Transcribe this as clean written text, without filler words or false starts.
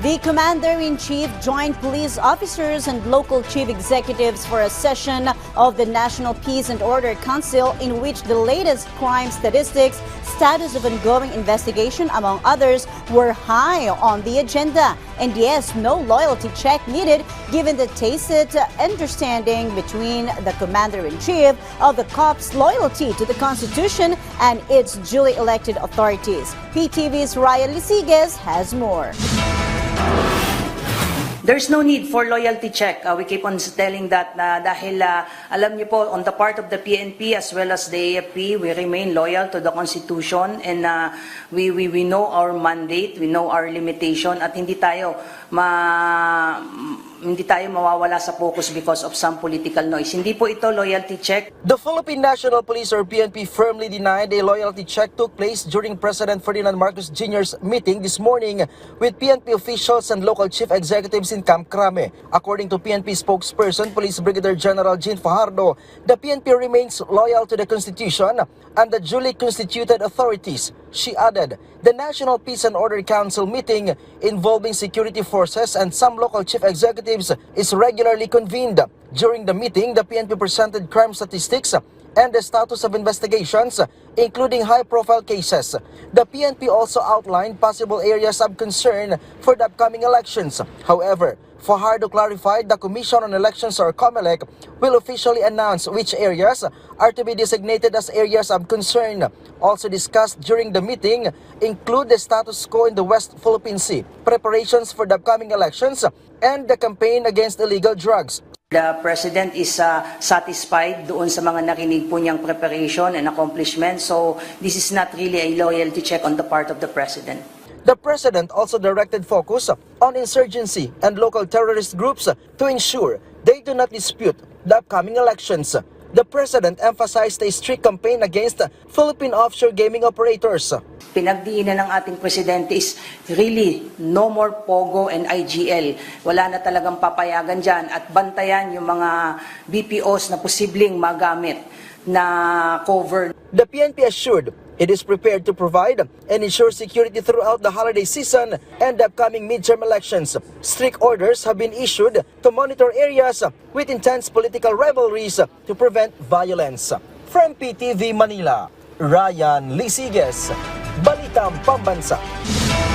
The Commander-in-Chief joined police officers and local chief executives for a session of the National Peace and Order Council in which the latest crime statistics, status of ongoing investigation, among others, were high on the agenda. And yes, no loyalty check needed given the tacit understanding between the Commander-in-Chief of the COP's loyalty to the Constitution and its duly elected authorities. PTV's Ryan Lisiges has more. There's no need for loyalty check. We keep on telling that dahil alam niyo po, on the part of the PNP as well as the AFP, we remain loyal to the Constitution and we know our mandate, we know our limitation at hindi tayo mawawala sa focus because of some political noise. Hindi po ito loyalty check. The Philippine National Police or PNP firmly denied a loyalty check took place during President Ferdinand Marcos Jr.'s meeting this morning with PNP officials and local chief executives in Camp Crame. According to PNP spokesperson, Police Brigadier General Jean Fajardo, the PNP remains loyal to the Constitution and the duly constituted authorities. She added, the National Peace and Order Council meeting involving security forces and some local chief executives is regularly convened. During the meeting, the PNP presented crime statistics and the status of investigations, including high-profile cases. The PNP also outlined possible areas of concern for the upcoming elections. However, Fajardo clarified the Commission on Elections or COMELEC will officially announce which areas are to be designated as areas of concern. Also discussed during the meeting include the status quo in the West Philippine Sea, preparations for the upcoming elections, and the campaign against illegal drugs. The President is satisfied doon sa mga nakinig po niyang preparation and accomplishment. So this is not really a loyalty check on the part of the President. The President also directed focus on insurgency and local terrorist groups to ensure they do not dispute the upcoming elections. The President emphasized a strict campaign against Philippine offshore gaming operators. Pinagdiinan ng ating Presidente is really no more POGO and IGL. Wala na talagang papayagan dyan at bantayan yung mga BPOs na posibleng magamit na cover. The PNP assured it is prepared to provide and ensure security throughout the holiday season and the upcoming midterm elections. Strict orders have been issued to monitor areas with intense political rivalries to prevent violence. From PTV Manila, Ryan Lisiges, Balitang Pambansa.